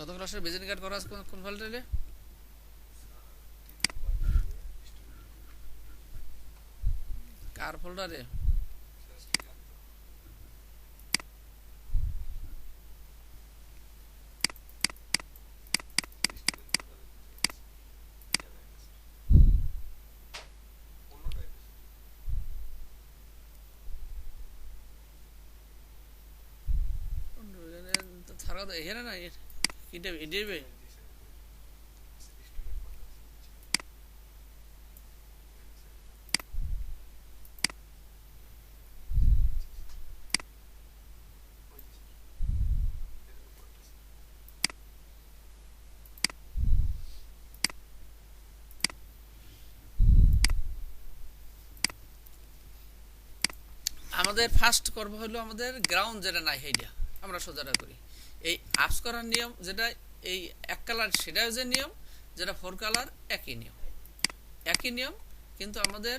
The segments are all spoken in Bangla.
গত ক্লাসের ভিজিটিং কার্ড করা আছে কোন ফোল্ডারে? কার ফোল্ডারে? এখানে না দেবে। আমাদের ফার্স্ট করব হলো আমাদের গ্রাউন্ড যেটা নাই সেইটা আমরা সোজাটা করি। এই আপস করার নিয়ম যেটা এই এক কালার সেটাও যে নিয়ম, যেটা 4 কালার একই নিয়ম, কিন্তু আমাদের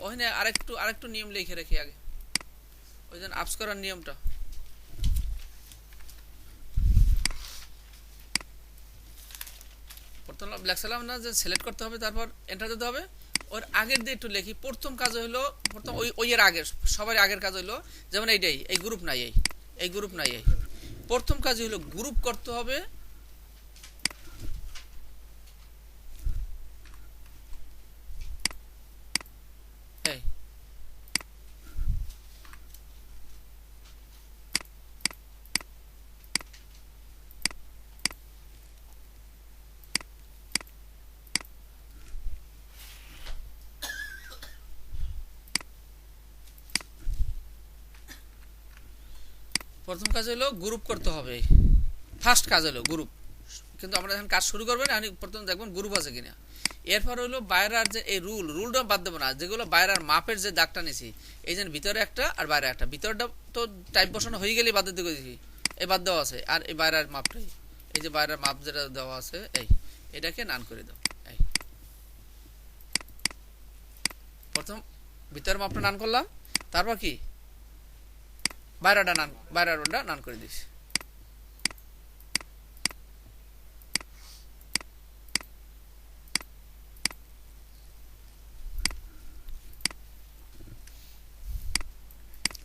ওখানে আরেকটু নিয়ম লিখে রাখি আগে, ওই জন্য আপস করার নিয়মটা। প্রথম লেখছিলাম না যে সিলেক্ট করতে হবে, তারপর এন্টার দিতে হবে। ওর আগের দিয়ে একটু লিখি। প্রথম কাজ হলো ওই এর আগের সবার আগের কাজ হলো, যেমন এইটাই, এই গ্রুপ নাই, এই গ্রুপ নাই। প্রথম কাজ হলো গ্রুপ করতে হবে। এই প্রথম কাজ হলো গ্রুপ করতে হবে। ফার্স্ট কাজ হলো গ্রুপ, কিন্তু আমরা যখন কাজ শুরু করবেন আমি প্রথম দেখবেন গ্রুপ আছে কিনা। এরপর হলো বাইরের যে এই রুলটা বাদ দেবো না, যেগুলো বাইরের মাপের যে দাগটা নিছি, এই যে ভিতরে একটা আর বাইরে একটা। ভিতরটা তো টাইপ বসানো হয়ে গেলে বাদ দিতে গেছি, এই বাদ দেওয়া আছে। আর এই বাইরের মাপটাই, এই যে বাইরের মাপ যেটা দেওয়া আছে, এটাকে নান করে দাও। এই প্রথম ভিতরের মাপটা নান করলাম, তারপর কি বাইরেটা নান করে দিস।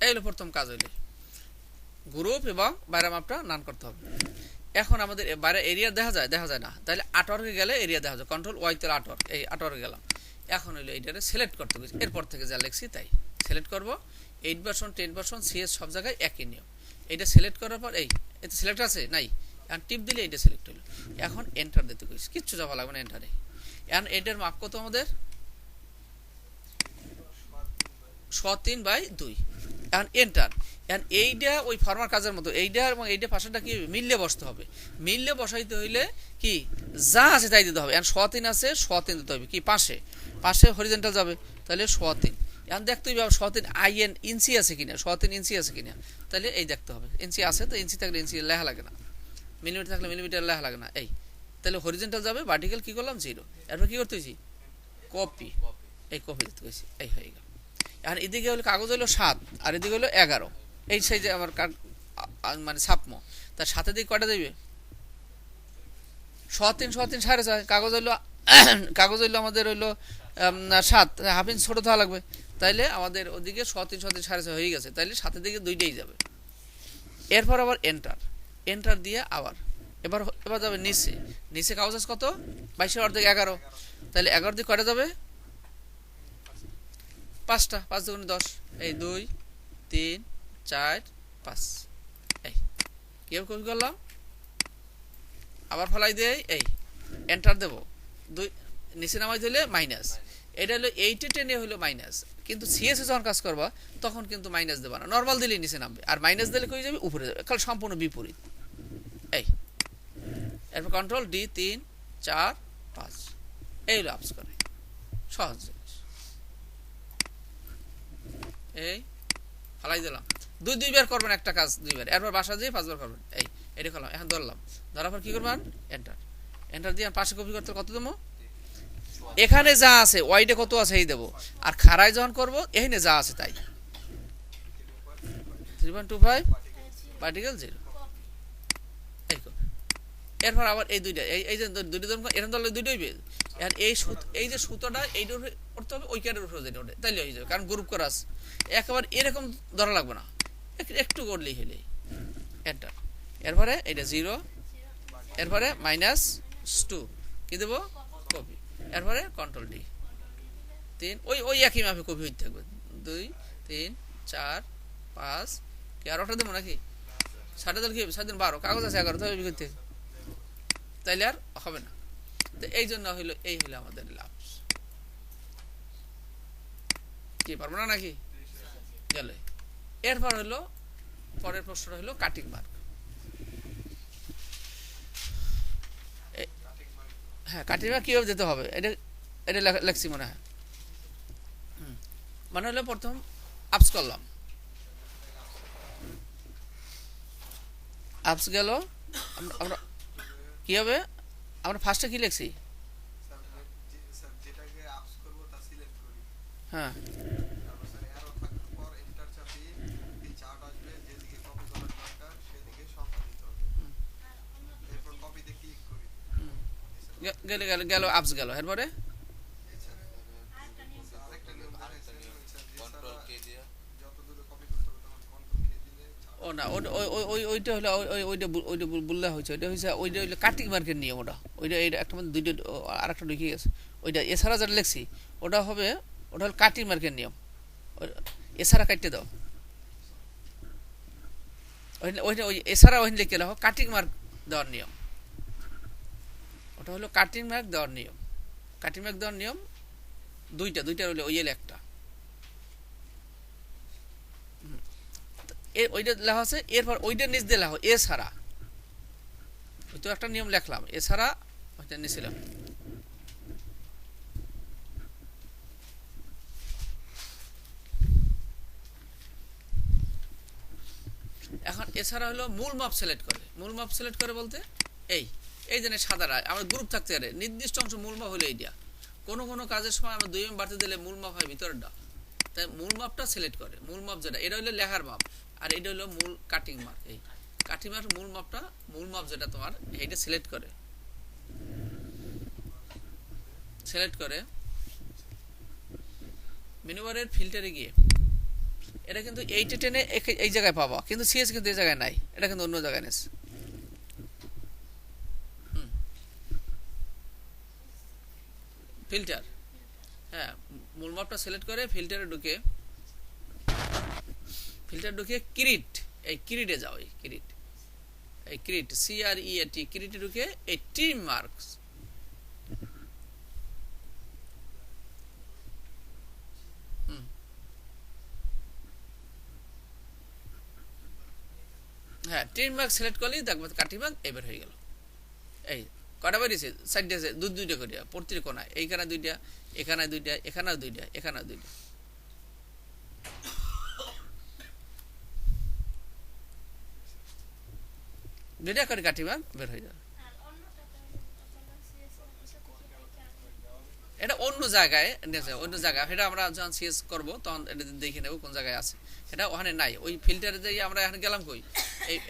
এই হলো প্রথম কাজ, হইলে গ্রুপ এবং বাইরের মাপটা নান করতে হবে। এখন আমাদের বাইরে এরিয়া দেখা যায় না, তাহলে আটওয়ার্কে গেলে এরিয়া দেখা যায়। কন্ট্রোল ওয়াই তে আটওয়ার্ক, এই আটওয়ার্কে গেলাম। এখন হইলো এইটারে সিলেক্ট করতে হবে। এরপর থেকে যা লিখছি তাই সিলেক্ট করব। 8 ভার্সন 10 ভার্সন সিএস সব জায়গায় একই নিয়ম। এটা সিলেক্ট করার পর এতে সিলেক্ট আছে নাই, এখন টিপ দিলে এটা সিলেক্ট হলো। এখন এন্টার দিতে কইছি, কিচ্ছু যাওয়া লাগবে না এন্টারে। এখন এটার মাপ কত আমাদের? 3/2। এখন এন্টার। এখন এইটা ওই ফরমার কাজের মতো, এইটা এবং এইটা পাশেটা কি মিললে বসতে হবে। মিললে বসাইতে হইলে কি যা আছে তাই দিতে হবে। এখন 3 আছে, 3 দিতে হবে কি পাশে হরিজন্টাল যাবে, তাহলে 3। এখন দেখতে হবে 3 আইএন ইঞ্চি আছে কিনা, 3 ইঞ্চি আছে কিনা, তাহলে এই দেখতে হবে। ইঞ্চি আছে তো ইঞ্চি থাকলে ইঞ্চি লেখা লাগে না, মিলিমিটার থাকলে মিলিমিটার লেখা লাগে না। তাহলে হরিজন্টাল যাবে, ভার্টিক্যাল কি করলাম 0। এরপর কি করতে হয়েছি কপি, এই কপি দিতে হয়েছি, এই হয়ে গেল। এখন এদিকে হলো কাগজ হলো 7 আর এদিকে হলো 11, এই সাইজে আমার মানে ছাপমো। তার সাথে দিকে কয়টা দেবে? 3 4.5। কাগজ হইলো আমাদের হইলো 7, হাফ ইঞ্চ ছোট থাকা লাগবে। তাইলে আমাদের ওদিকে 3 4.5 হয়ে গেছে, তাইলে সাথে দিকে দুইটাই যাবে। এরপর আবার এন্টার দিয়ে আবার এবার যাবে নিচে কাগজ আছে কত? 22 অর্ধেক 11, তাহলে 11 দিকে কয়টা যাবে? 5টা। 5 দুগুণে 10, এই 2 3 4 5। এই কেউ কপি করলাম, আবার ফলাই দিয়ে এন্টার দেবো। নিচে নামাই দিলে মাইনাস, এটা হলো 8 10 হলো মাইনাস। কিন্তু সিএসএ যখন কাজ করবা তখন কিন্তু মাইনাস দেবা না, নর্মাল দিলেই নিচে নামবে। আর মাইনাস দিলে কই যাবে? উপরে যাবে, কাল সম্পূর্ণ বিপরীত। এরপর কন্ট্রোল D 3 4 5, এই হলো আপস করে, সহজ জিনিস। এই ফালাই দিলাম। দুইবার করবেন একটা কাজ, দুইবার। এরপর বাসা দিয়ে 5বার করবেন। এটা করলাম। এখন ধরলাম, ধরার পর কি করবেন? এন্টার দিয়ে পাশে কপি করতে কত দেবো? এখানে যা আছে ওয়াইডে কত আছে এই দেবো। আর খাড়ায় যখন করবো এখানে যা আছে তাই। 3.25 পার্টিকেল 0। এরপর আবার এই দুইটা এই যে দুইটা ধরুন এরকম ধরলে দুইটাই হইবে। আর এই যে সুতোটা এইটার করতে হবে ওই ক্যারের উপরে যেটা ওঠে তাইলে হয়ে যাবে, কারণ গ্রুপ করা আছে। একেবারে এরকম ধরা লাগবে না, একটু করলেই হলেই এন্টার। এরপরে এটা 0, এরপরে -2 কি দেবো কপি, এরপরে কন্ট্রোল ডি 3, ওই একই মাপে কপি হইতে থাকবে 2 3 4 5 কি আর ওটা দেবো নাকি 7 কি 7 দিন 12 কাগজ আছে 11 তবে করতে তাইলে আর হবে না। তো এই জন্য হইলো এই হলো আমাদের লাভ। কি পারবো না নাকি গেল। এরপর হলো পরের প্রশ্নটা হলো কাটিং মার্ক। হ্যাঁ কাটিং মার্ক কিভাবে দিতে হবে এটা এটা লেখছি মনে হয়। মানে হলো প্রথম আপস করলাম, আপস গেল, আমরা কি হবে আমরা ফার্স্টে কি লিখছি, হ্যাঁ গেলে গেল গেল আপস গেল। এরপরে ও না ওইটা হলো ওইটা বললে হয়েছে, ওইটা হয়েছে ওইটা হইলো কাটিং মার্কের নিয়ম। ওইটা এইটা একটা মধ্যে দুইটা আর একটা ঢুকে গেছে। ওইটা এছাড়া যেটা লিখছি ওটা হবে, ওটা হলো কাটিং মার্কের নিয়ম। এছাড়া কাটতে দাও ওইটা ওই এছাড়া ওই লিখে রাখো কাটিং মার্ক দেওয়ার নিয়ম। ওটা হলো কাটিং মার্ক দেওয়ার নিয়ম। কাটিং মার্ক দেওয়ার নিয়ম দুইটা হইলে ওই একটা ওইটা লেখা আছে। এরপর ওইটা নিচ দিয়ে লেখো এছাড়া, ওই তো একটা নিয়ম লেখলাম এছাড়া ওইটা নিছিলাম। এখন এছাড়া হলো মূল মাপ সিলেক্ট করে। মূল মাপ সিলেক্ট করে বলতে এই এই যে সাদারা আমার গ্রুপ থাকতে পারে, নির্দিষ্ট অংশ মূল মাপ হলো এইটা। কোনো কাজের সময় আমরা 2 এম বাড়তে দিলে মূল মাপ হয় ভিতরটা, তাই মূল মাপটা সিলেক্ট করে। মূল মাপ যেটা এটা হলো লেখার মাপ, আর এটা হলো মূল কাটিং মার্ক। এই কাটিং মার্ক মূল মাপটা, মূল মাপ যেটা তোমার এইটা সিলেক্ট করে। সিলেক্ট করে মেনু বারের ফিল্টারে গিয়ে এটা কিন্তু এইটা টেনে এই জায়গায় পাবা, কিন্তু সিএস কিন্তু এই জায়গায় নাই, এটা কিন্তু অন্য জায়গায় নেছে। ফিল্টার, হ্যাঁ মূল মাপটা সিলেক্ট করে ফিল্টারে ঢুকে, ফিল্টার ঢুকে ক্রিট, এই ক্রিটে যাও। এই ক্রিট CREAT ক্রিটে ঢুকে এই ট্রিম মার্কস, হ্যাঁ ট্রিম মার্ক সিলেক্ট করলেই দেখবো কাটিং মার্ক এবার হয়ে গেল। এই কটা বেরিয়েছে সাইডে আছে দুইটা করিয়া প্রতিটি কোনায়, এইখানে দুইটা, এখানে দুইটা, এখানেও দুইটা, এখানেও দুইটা। দুইটা করে কাটিং মার্ক বের হয়ে যাবে। এটা অন্য জায়গায় সেটা আমরা যখন সিএস করবো তখন এটা দেখে নেবো কোন জায়গায় আছে। এটা ওখানে নাই, ওই ফিল্টারে যাই আমরা এখানে গেলাম কই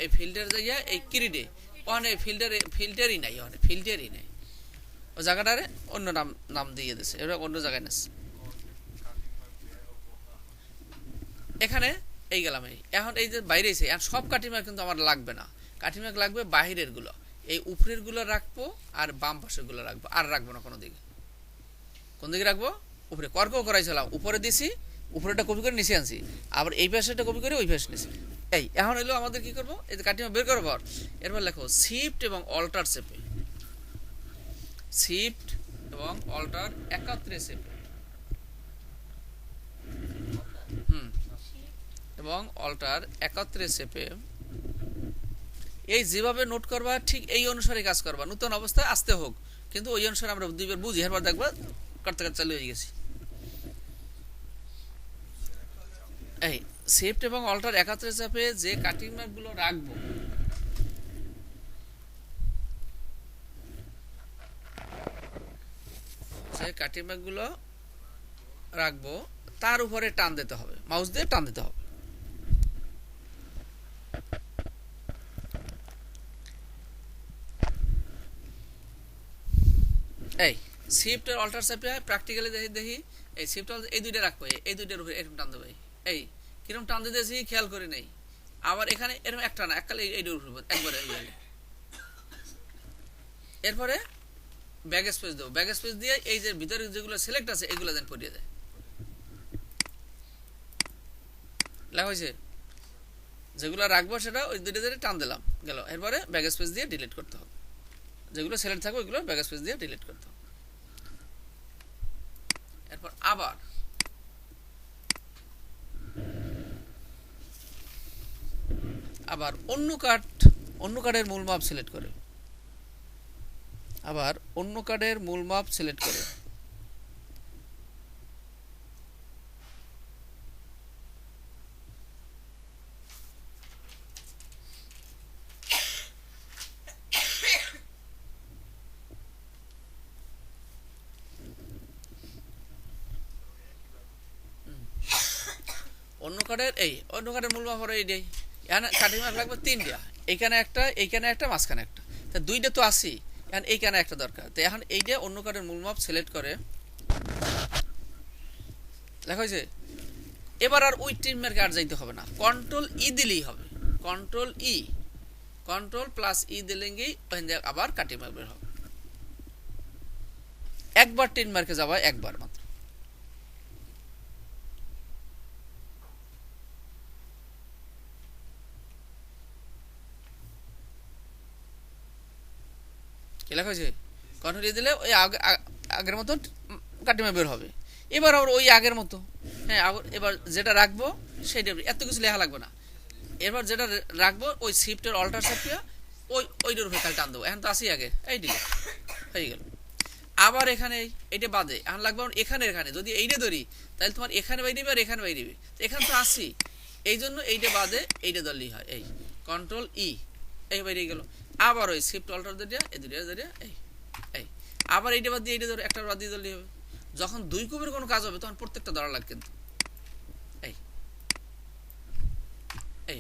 এই ফিল্টারে যাইয়া এই ক্রিডে ওখানে ফিল্টারই নাই, ওখানে ফিল্টারই নাই। ওই জায়গাটারে অন্য নাম দিয়ে দিছে, এটা অন্য জায়গায় নেছে। এখানে এই গেলাম এখন এই যে বাইরে এসে এখন সব কাটিং মার্ক কিন্তু আমার লাগবে না। কাটিং মার্ক লাগবে বাহিরের গুলো, এই উপরের গুলো রাখবো আর বাম পাশের গুলো রাখবো, আর রাখবো না কোনো দিকে। কোন দিকে রাখবো? উপরে কর্ক করাইছিলাম, উপরে দিছি, উপরেটা কপি করে নিচে আনছি, আবার এই পাশেটা কপি করে ওই পাশে নিছি। এই এখন এলো আমাদের কি করবো, এই কাটিং বের করবো। এরপর লেখো শিফট এবং অল্টার চেপে, শিফট এবং অল্টার একত্রে চেপে, এবং অল্টার একত্রে চেপে এই যেভাবে নোট করবা ঠিক এই অনুসারে কাজ করবা। নতুন অবস্থায় আসতে হোক, কিন্তু ওই অনুসারে আমরা দুইবার বুঝি, এরপর দেখবা করতে করতে চালু হয়ে গেছি। এই শিফট এবং অল্টার একত্রে চাপে যে কাটিং মার্ক গুলো রাখবো, যে কাটিং মার্ক গুলো রাখবো তার উপরে টান দিতে হবে, মাউস দিয়ে টান দিতে হবে। শিফট আর অল্টার চাপে প্র্যাকটিক্যালি দেখি এই শিফট এই দুইটা রাখবো, এই দুইটার উপরে এরকম টান দেবো, এই কিরকম টান দিতেছি খেয়াল করে নেই। আবার এখানে এরকম একটা না এককালে এইটার উপরে একবারে এরপরে ব্যাক স্পেস দেবো, ব্যাক স্পেস দিয়ে এই যে ভিতরে যেগুলো সিলেক্ট আছে এগুলো দেন পড়িয়ে দেয়। লেখা হয়েছে, যেগুলো রাখবো সেটা ওই দুইটা ধরে টান দিলাম গেল। এরপরে ব্যাক স্পেস দিয়ে ডিলিট করতে হবে, যেগুলো সিলেক্ট থাকবে ওইগুলো ব্যাক স্পেস দিয়ে ডিলিট করতে হবে। এরপর আবার অন্য কার্ডের মূল মাপ সিলেক্ট করে, আবার অন্য কার্ডের মূল মাপ সিলেক্ট করে অন্য কার্ডের মূল মাপ হলো এইটাই। এখানে কাটিং মাপ লাগবে তিনটা, এইখানে একটা মাঝখানে একটা, তা দুইটা তো আসি, এখন এইখানে একটা দরকার। তো এখন এইটা অন্য কার্ডের মূল মাপ সিলেক্ট করে লেখা হয়েছে। এবার আর ওই টিম মার্কে আর যাইতে হবে না, কন্ট্রোল ই দিলেই হবে, কন্ট্রোল প্লাস ই দিলেই আবার কাটিং মার্ক বের হবে। একবার টিম মার্কে যাওয়া একবার মাত্র। লেখা হয়েছে কন্ট্রোল দিলে ওই আগের মতো কাটিমা বের হবে। এবার আবার ওই আগের মতো, হ্যাঁ এবার যেটা রাখবো সেইটা, এত কিছু লেখা লাগবে না। এবার যেটা রাখবো ওই শিফটের অল্টার চাপিয়া ওইটার উপরে খালি টান দেবো। এখন তো আসি আগে এই দিলে হয়ে গেল। আবার এখানে এইটা বাদে এখন লাগবে এখানে যদি এইটা ধরি তাহলে তোমার এখানে বাইরে আর এখানে বাইরে, এখানে তো আসি এই জন্য এইটা বাদে এইটা ধরলেই হয়। এই কন্ট্রোল ই এই বাইরে গেল। আবার ওই শিফট অল্টার ধরিয়া এই দুটো ধরিয়া এই আবার এইটা বাদ দিয়ে এইটা ধরে একটা বাদ দিয়ে ধরলেই হবে। যখন দুই কপির কোনো কাজ হবে তখন প্রত্যেকটা ধরা লাগে কিন্তু এই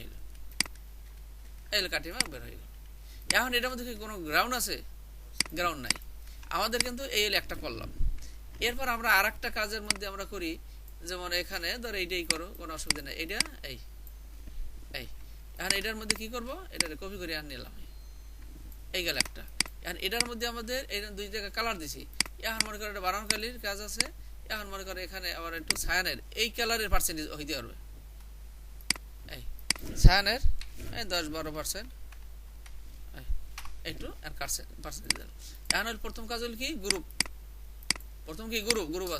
হলো কাটিমা বের হয়ে গেল। এখন এটার মধ্যে কোনো গ্রাউন্ড আছে? গ্রাউন্ড নাই আমাদের, কিন্তু এই হলো একটা করলাম। এরপর আমরা আর একটা কাজের মধ্যে আমরা করি, যেমন এখানে ধর এইটাই করো, কোনো অসুবিধা নেই। এইটা এখন এটার মধ্যে কি করবো, এটা কপি করে আর নিলাম, এই গেল একটা। এখন এটার মধ্যে আমাদের এই দুই জায়গায় কালার দিছি। এখন মনে করো এটা বারান কালির কাজ আছে, এখন মনে করো এখানে আবার একটু ছায়ানের এই কালারের পার্সেন্টেজ হইতে পারবে, এই ছায়ানের 10-12% একটু পার্সেন্টেজ। এখন প্রথম কাজ হল কি গ্রুপ, গ্রুপ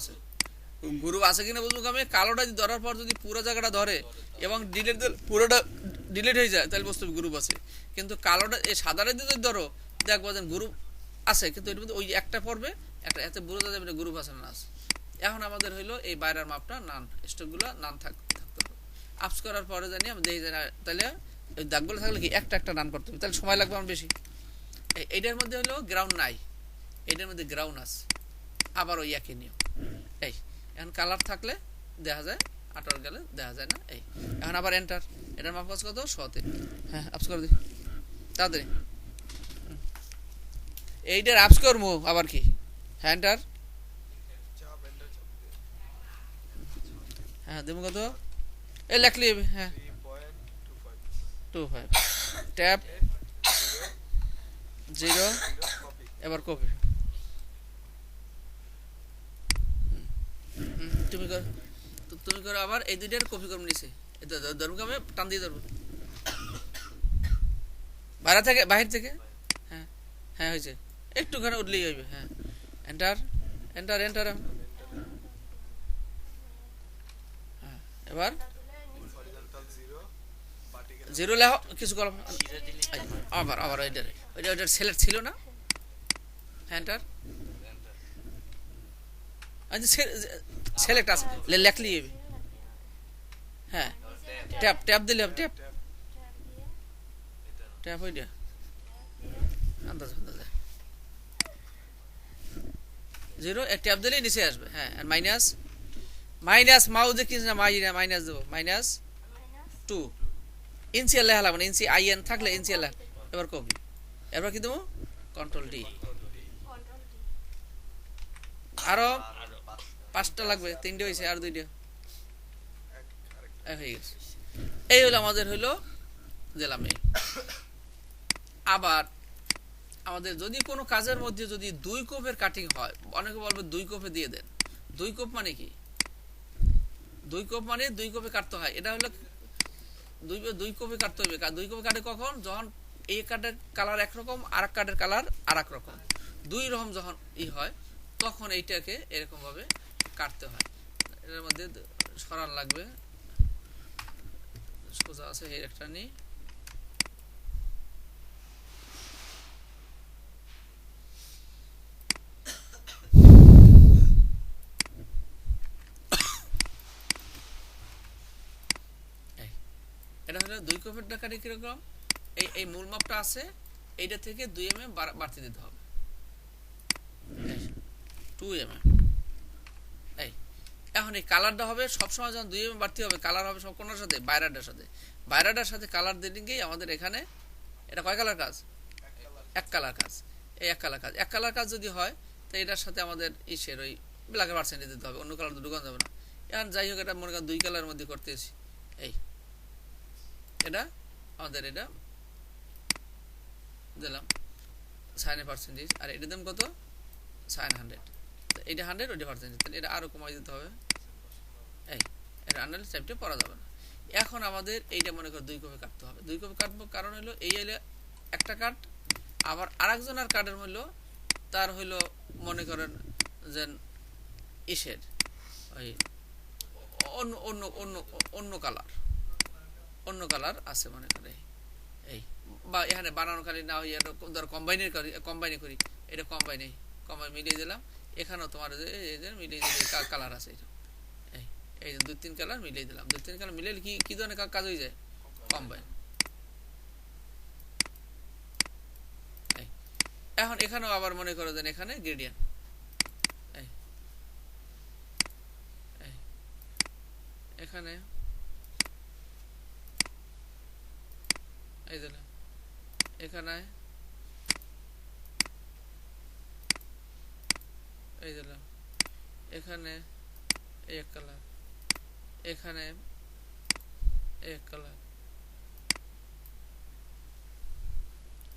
আছে কিনা বুঝবো আমি। কালোটা ধরার পর যদি পুরো জায়গাটা ধরে এবং পুরোটা ডিলিট হয়ে যায় তাহলে বুঝতে গ্রুপ আছে। কিন্তু কালোটা এই সাদাটা যদি ধরো দেখবো যে গ্রুপ আছে, কিন্তু এর মধ্যে ওই একটা পড়বে একটা, এতে বোঝা যাবে গ্রুপ আছে না আছে। এখন আমাদের হইলো এই বাইরের মাপটা নান স্টকগুলো নান থাকতে হবে। আপস করার পরে জানি আমি দেখি তাহলে ওই দাগগুলো থাকলে কি একটা নান করতে হবে, তাহলে সময় লাগবে আমার বেশি। এইটার মধ্যে হলো গ্রাউন্ড নাই, এটার মধ্যে গ্রাউন্ড আছে, আবার ওই একই নিয়ম। এখন কালার থাকলে দেখা যায়, 18 গেলে দেখা যায় না। এখন আবার এন্টার, এটার মাপ কত 100। হ্যাঁ আপস করে দিই তাড়াতাড়ি, এইটার আপস করবো আবার কি এন্টার। হ্যাঁ দেবো কত এই লেখলি, হ্যাঁ 3.25 ট্যাপ 0 এবার কপি। তুমি করো আবার এই দুইটার কপি করবো নিচে, ধরবো আমি টান দিয়ে ধরবো বাহির থেকে। হ্যাঁ হ্যাঁ হয়েছে, একটুখানি উঠলেই হইবে। হ্যাঁ এন্টার এন্টার এন্টার। হ্যাঁ এবার 0 লেখো, কিছু করো আবার ওইটার সিলেক্ট ছিল না। এন্টার সিলেক্ট আছে লেখলি। হ্যাঁ ট্যাপ দিলে হবে, ট্যাপ ওইটা আন্দাজ 0 ট্যাপ দিলেই নিচে আসবে। হ্যাঁ আর মাইনাস মাউজে কি না মাইনাস দেবো, -2 ইনসিয়াল লেখা লাগবে না, ইনসি আইএন থাকলে ইনসিয়াল লেখা। এবার কপি, এবার কি দেবো কন্ট্রোল ডি। আরো 5টা লাগবে, 3টে হয়েছে, আর 2টা হয়ে গেছে। এই হলো আমাদের হইলো দিলাম এই। আবার আমাদের যদি কোনো কাজের মধ্যে যদি 2 কোপের কাটিং হয়, অনেকে বলবে 2 কোপে দিয়ে দেন। 2 কোপ মানে কি? 2 কোপ মানে 2 কোপে কাটতে হয়। এটা হলো 2 কোপে কাটতে হবে। 2 কোপে কাটে কখন? যখন এই কার্ডের কালার একরকম, আর এক কার্ডের কালার আর এক রকম, 2 রকম যখন হয়, তখন এইটাকে এরকম ভাবে কাটতে হয়। এর মধ্যে সরান লাগবে, সোজা আছে এই একটা নিয়ে। এটা হলো 2 কোপের কাটি কিরকম? এই মূল মাপটা আছে, এইটা থেকে 2 mm বাড়তি দিতে হবে, 2 mm। এই এখন এই কালারটা হবে সবসময় যখন 2 mm বাড়তি হবে, কালার হবে সব কোনোর সাথে? বাইরাটার সাথে। বাইরাটার সাথে কালার দিলেই আমাদের এখানে এটা কয় কালার কাজ? এক কালার কাজ। এই এক কালার কাজ, এক কালার কাজ যদি হয়, তো এটার সাথে আমাদের ইসের ওই ব্ল্যাকের পার্সেন্টেজ দিতে হবে, অন্য কালার তো ঢুকানো যাবে না। এখন যাই হোক, এটা মনে করেন 2 কালারের মধ্যে করতেছি। এই এটা আমাদের এটা দিলাম সাইনের পার্সেন্টেজ, আর এটা দাম কত? সাইন 100। এটা 100, ওইটা পার্সেন্টেজ, তাহলে এটা আরো কমাই দিতে হবে। এই এটা আনলে টাইপটা পড়া যাবে না। এখন আমাদের এইটা মনে করো 2 কপি কাটতে হবে। 2 কপি কাটবো কারণ হলো এই হলো একটা কাট, আবার আরেকজনের কার্ডের হইলো তার হইলো মনে করেন যে ইসের ওই অন্য অন্য অন্য অন্য কালার, অন্য কালার আছে মনে করে। এই বা এখানে বানানো খালি না হইয়া ধর কম্বাইনে করি, এটা কম্বাইন মিলিয়ে দিলাম। এখানেও তোমার এই যে মিলিয়ে দিলে কালার আছে, এই যে 2-3 কালার মিলিয়ে দিলাম। 2-3 কালার মিলিয়ে কি ধরনের কাজ হয়ে যায়? কম্বাইন। এখন এখানেও আবার মনে করো যে এখানে গ্রেডিয়েন্ট, এখানে এই দিলাম, এখানে এই দিলাম, এখানে এই এক কালার, এখানে এক কালার,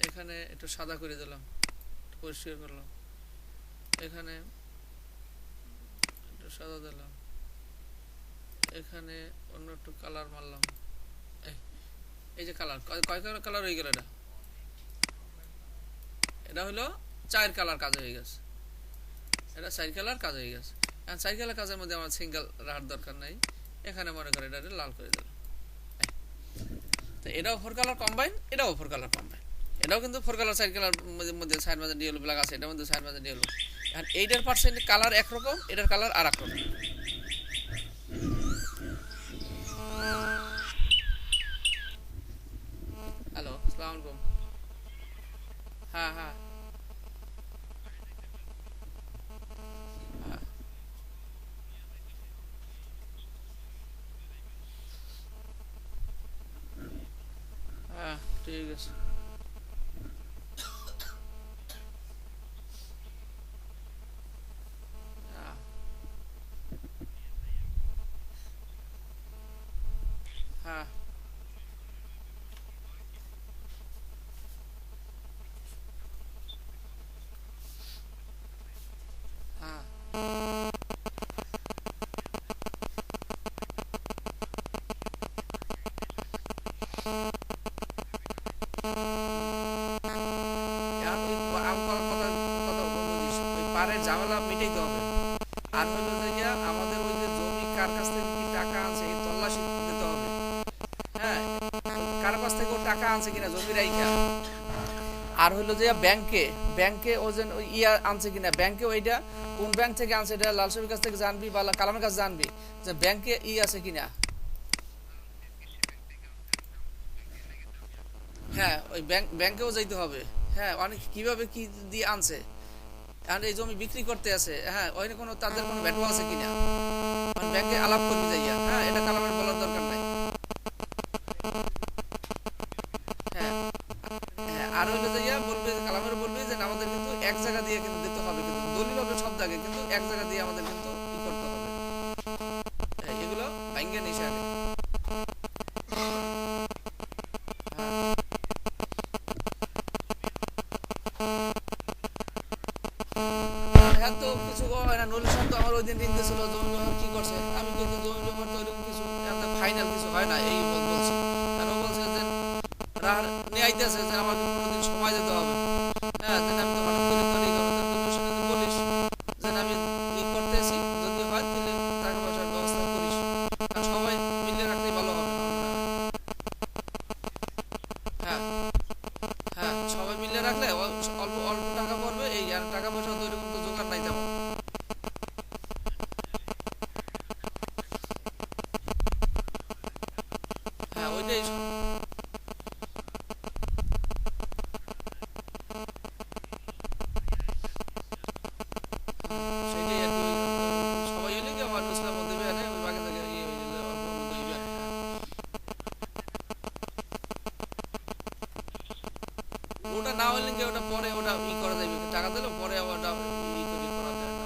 এখানে একটু সাদা করে দিলাম, পরিষ্কার করলাম, এখানে একটু সাদা দিলাম, এখানে অন্য একটু কালার মারলাম। এই যে কালার, কয় কালার হয়ে গেল? এটা হলো 4 কালার কাজ হয়ে গেছে। এটা 4 কালার কাজ হয়ে গেছে। এখন 4 কালার কাজের মধ্যে আমার সিঙ্গেল রাখার দরকার নাই। এখানে মনে করে এটা লাল করে দিলাম। তো এটাও 4 কালার কম্বাইন, এটাও 4 কালার কম্বাইন। এটাও কিন্তু 4 কালার 4 কালার মধ্যে সাইড মাঝে ডিএল ব্ল্যাক আছে, এটার মধ্যে সাইড মাঝে ডিএল। এখন এইটার পার্সেন্ট কালার একরকম, এটার কালার আর এক রকম। হ্যালো, আসসালামু আলাইকুম। হ্যাঁ হ্যাঁ হ্যাঁ, ঠিক আছে। হ্যাঁ হ্যাঁ পারের ঝামেলা মিটাইতে হবে। আর হইলো যে আমাদের ওই যে জমি কার কাছ থেকে কি টাকা আনছে এই তল্লাশি দিতে হবে। হ্যাঁ, কার কাছ থেকে ও টাকা আনছে কিনা জমি রাইখা। আর হইলো যে ব্যাংকে ও যে ইয়া আনছে কিনা, ব্যাংকে ওইটা কোন ব্যাংক থেকে আনছে এটা লাল সাহেবের কাছ থেকে জানবি বা কালামের কাছে জানবি যে ব্যাংকে আছে কিনা। হ্যাঁ, ওই ব্যাংকেও যাইতে হবে। হ্যাঁ, অনেক কিভাবে কি দিয়ে আনছে, এখন এই জমি বিক্রি করতে আছে, হ্যাঁ ওই কোনো তাদের কোনো ভ্যাটু আছে কিনা, ব্যাংকে আলাপ করবি যাইয়া। হ্যাঁ, এটা কালামের বলার দরকার নাই। হ্যাঁ হ্যাঁ, আর হইলো যাইয়া বলবে, কালামের বলবে যে আমাদের কিন্তু এক জায়গা দিয়ে কিন্তু দিতে হবে, কিন্তু দলিল হবে সব জায়গায়, কিন্তু এক জায়গা দিয়ে আমাদের কিন্তু ই করতে হবে, এগুলো ভাঙ্গে নিচে আগে। হ্যাঁ তো কিছু হয় না, নলিশ তো আমার ওই দিন ঋণ দিয়েছিল জমি জমা কি করছে, আমি কিন্তু জমি জমা তো ওইরকম কিছু ফাইনাল কিছু হয় না এই বলছি। আর ও বলছে যে রার নিয়ে আইতেছে যে আমাকে 15 দিন সময় দিতে হবে। হ্যাঁ আমি তো হঠাৎ করে তো এই কথা তুই শুনে বলিস যে আমি ই করতেছি, যদি হয় তাহলে টাকা পয়সার ব্যবস্থা করিস, আর সবাই মিলে রাখলেই ভালো হবে। হ্যাঁ হ্যাঁ সবাই মিলে রাখলে অল্প অল্প টাকা পড়বে, এই আর টাকা পয়সা তো এরকম তো জোগাড় নাই তেমন। হ্যাঁ ওইটাই সেটাই আর কি, সবাই হলে কি আমার ইসলাম দেবে আরে ওই বাকি থেকে ইয়ে হয়ে গেলে অল্প মধ্যে হইবে আর কি। ওটা না হলে কি ওটা পরে ওটা ই করা যাবে, টাকা দিলে পরে ওটা ই করে করা যায় না।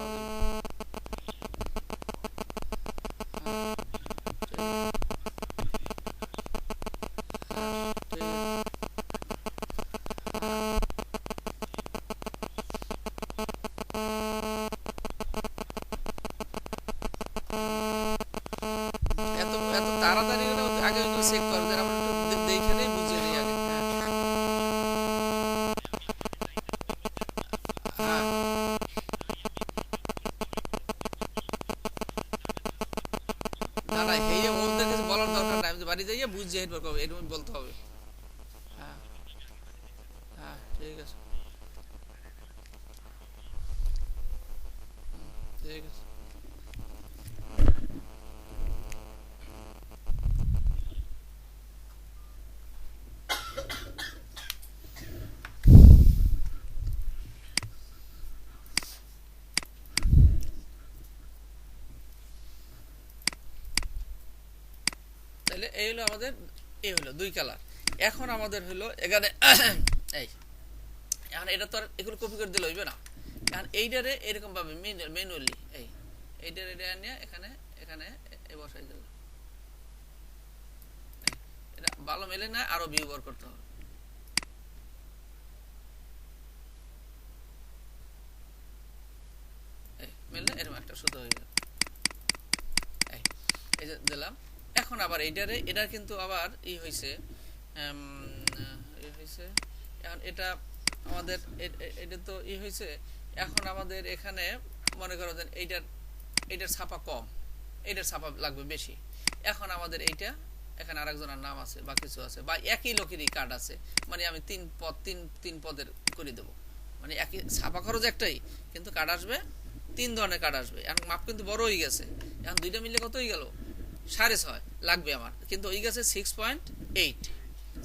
হ্যাঁ, ঠিক আছে। এত এত তাড়াতাড়ি না, আগে ওইগুলো চেক কর যে আমরা একটু দেখে নেই বুঝে নেই আগে। হ্যাঁ না না এই ওদের কিছু বলার দরকার নাই, আমি বাড়ি যাইয়া বুঝে হেড করবো এরকম বলতে হবে। হ্যাঁ হ্যাঁ ঠিক আছে, ঠিক আছে। তাহলে এই হলো আমাদের, এই হলো দুই কালার। এখন আমাদের হলো এখানে এই এখন এটা তো আর এগুলো কপি করে দিলে হইবে না, এখন এইটারে এরকম ভাবে ম্যানুয়ালি এই এইটার এটা নিয়ে এখানে এখানে বসাই দিল, এটা ভালো মেলে না, আরো ব্যবহার করতে হবে। এই মেলে এরকম একটা সুতো হয়ে গেল, এই এই যে দিলাম। এখন আবার এইটারে এটা কিন্তু আবার ই হয়েছে, এখন এটা আমাদের এটা তো ই হয়েছে। এখন আমাদের এখানে মনে করো যে এইটার এইটার ছাপা কম, এইটার ছাপা লাগবে বেশি। এখন আমাদের এইটা এখানে আরেকজনের নাম আছে বা কিছু আছে বা একই লোকেরই কার্ড আছে, মানে আমি তিন পদ তিন পদের করে দেবো, মানে একই ছাপা খরচ একটাই কিন্তু কার্ড আসবে তিন ধরনের কার্ড আসবে। এখন মাপ কিন্তু বড় হয়ে গেছে, এখন দুইটা মিলে কত হয়ে গেল 6.5 লাগবে আমার, কিন্তু ওই গেছে 6.8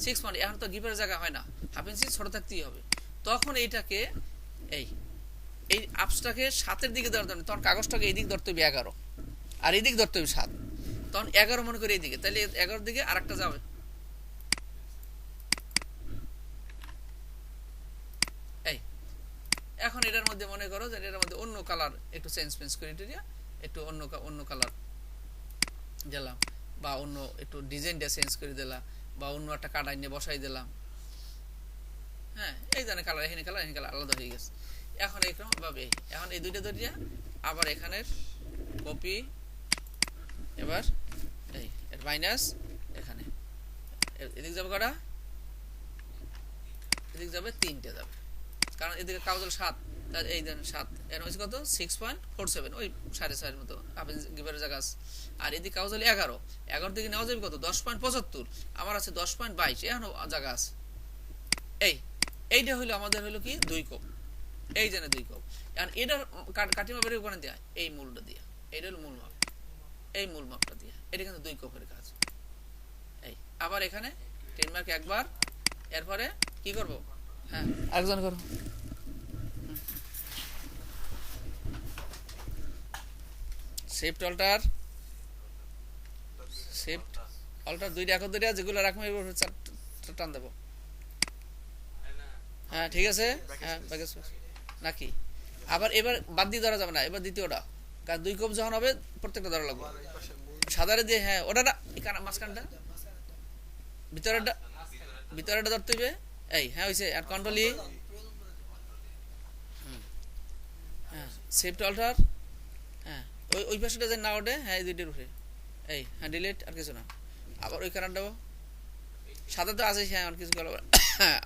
6 এখন তো গিফের জায়গা হয় না, হাফ ইঞ্চি ছোট থাকতেই হবে। তখন এইটাকে এই এই আপসটাকে 7-এর দিকে ধরতে হবে, তখন কাগজটাকে এই দিক ধরতে হবে 11 আর এই দিক ধরতে হবে 7, তখন 11 মনে করে এই দিকে, তাহলে 11 দিকে আর একটা যাবে। এই এখন এটার মধ্যে মনে করো যে এটার মধ্যে অন্য কালার একটু চেঞ্জ করে একটু অন্য কালার দিলাম, বা অন্য একটু ডিজাইনটা চেঞ্জ করে দিলাম, বা অন্য একটা কাটাই নিয়ে বসাই দিলাম। হ্যাঁ এই ধরনের কালার, এখানে কালার আলাদা হয়ে গেছে। এখন এইরকম ভাবে এখন এই দুইটা ধরিয়া আবার এখানের কপি, এবার এই এর মাইনাস এখানে এদিক যাবে কটা, এদিক যাবে 3টে যাবে, কারণ এদিকে কাগজ 7, এই দেন 7 এর হচ্ছে কত 6.47, ওই 6.5 মতো আপনি গিভারের জায়গা আছে। আর এদিকে কাগজ হলে 11 দিকে নেওয়া যাবে কত 10.75, আমার আছে 10.22, এখনো জায়গা আছে। এইটা হলো আমাদের হলো কি 2 কোপ, এই জানে 2 কোপ। এখন এটার কাটিমা বের করে দেয়া এই মূলটা দিয়া, এইটা হলো মূল মাপ, এই মূল মাপটা দিয়া, এটা কিন্তু 2 কোপের কাজ। এই আবার এখানে 10 মার্ক একবার, এরপরে কি করব, হ্যাঁ আরেকজন করো। শিফট অল্টার দুইটা এখন দুইটা যেগুলো রাখবো এগুলো টান দেবো। হ্যাঁ ঠিক আছে, হ্যাঁ নাকি আবার এবার বাদ দিয়ে ধরা যাবে না, এবার দ্বিতীয়টা কারণ 2 কোপ যখন হবে প্রত্যেকটা ধরা লাগবে সাদারে দিয়ে। হ্যাঁ ওটা না মাঝখানটা ভিতরেটা ধরতে হবে। এই হ্যাঁ হয়েছে। আর কন্ট্রোল ই, হ্যাঁ শিফট অল্টার, হ্যাঁ ওই পাশেটা যে না ওঠে, হ্যাঁ এই দুইটার উপরে। এই হ্যাঁ ডিলিট, আর কিছু না। আবার ওই কারণটাও সাদা তো আছে, হ্যাঁ আর কিছু গেল। হ্যাঁ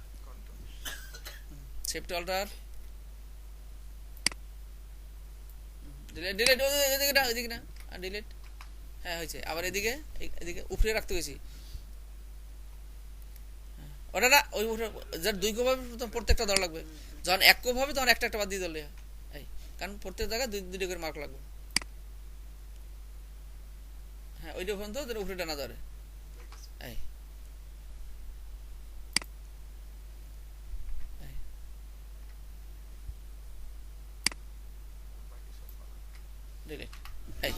শিফট অল্টার ডিলিট ডিলিট, ওইদিকে না ওইদিকে না, আর ডিলিট। হ্যাঁ হয়েছে। আবার এদিকে এদিকে উপরে রাখতে গেছি ওটা না। ওই যার 2 কোপ হবে প্রত্যেকটা ধরা লাগবে। যখন 1 কোপ হবে তখন একটা একটা বাদ দিয়ে ধরলে, এই কারণ প্রত্যেক জায়গায় 2 করে মার্ক লাগবে। হ্যাঁ ওইটা পর্যন্ত উপরে টানা ধরে। এই ডিলিট। এই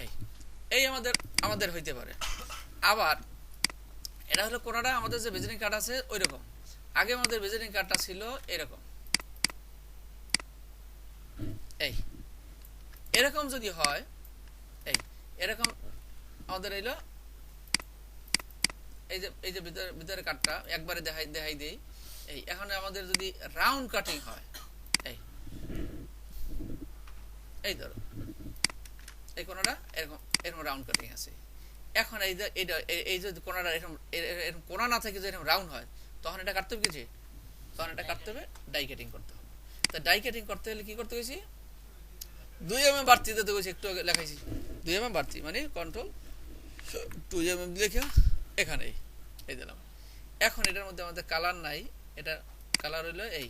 এই এই আমাদের আমাদের হইতে পারে। আবার এটা হলো কোনটা আমাদের যে ভিজিটিং কার্ড আছে ওই রকম। আগে আমাদের ভিজিটিং কার্ডটা ছিল এরকম, এই এরকম যদি হয়, এই এরকম আমাদের এলো। এই যে ভিতরে কার্ডটা একবারে দেখাই দেই। এই এখন আমাদের যদি রাউন্ড কাটিং হয়, এই এই ধরো এই কোনটা এরকম এরকম রাউন্ড কাটিং আছে। এখন এই যে এটা এই যে কোনাটা এরকম এরকম কোনা না থাকে, যে এরকম রাউন্ড হয়, তখন এটা কাটতে হবে কিছু, তখন এটা কাটতে হবে ডাই কাটিং করতে হবে। তা ডাই কাটিং করতে হলে কি করতে গেছি, 2 mm বাড়তি দিতে গেছি। একটু আগে লেখাইছি 2 mm বাড়তি, মানে কন্ট্রোল 2 mm লিখে এখানে এই দিলাম। এখন এটার মধ্যে আমাদের কালার নাই, এটা কালার হইলো এই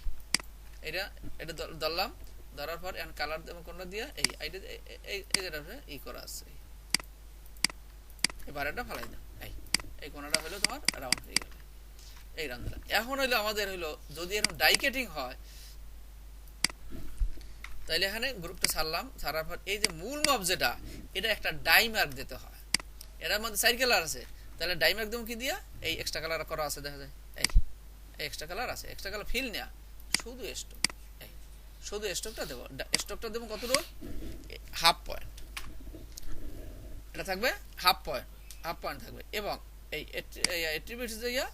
এটা এটা ধরলাম। ধরার পর এখন কালার দেবো কোনটা দিয়া, এই যেটা ই করা আছে, এবার এটা ফালাই দাও। এই কোনাটা হলো তোমার রাউন্ড হয়ে গেল, এই রাউন্ডটা। এখন হইলো আমাদের হইলো যদি এরকম ডাই কাটিং হয়, তাইলে এখানে গ্রুপটা ছাড়লাম। ছাড়ার পর এই যে মূল মাপ যেটা, এটা একটা ডাই মার্ক দিতে হয়। এটার মধ্যে 4 কালার আছে, তাহলে ডাই মার্ক দেবো কি দিয়া, এই এক্সট্রা কালার করা আছে দেখা যায়। এই এক্সট্রা কালার আছে, এক্সট্রা কালার ফিল নেয়া, শুধু স্টক, এই শুধু স্টকটা দেবো। স্টকটা দেবো কতটুকু, হাফ পয়েন্ট। এটা থাকবে হাফ পয়েন্ট থাকবে। এবং এই অ্যাট্রিবিউটস দিয়া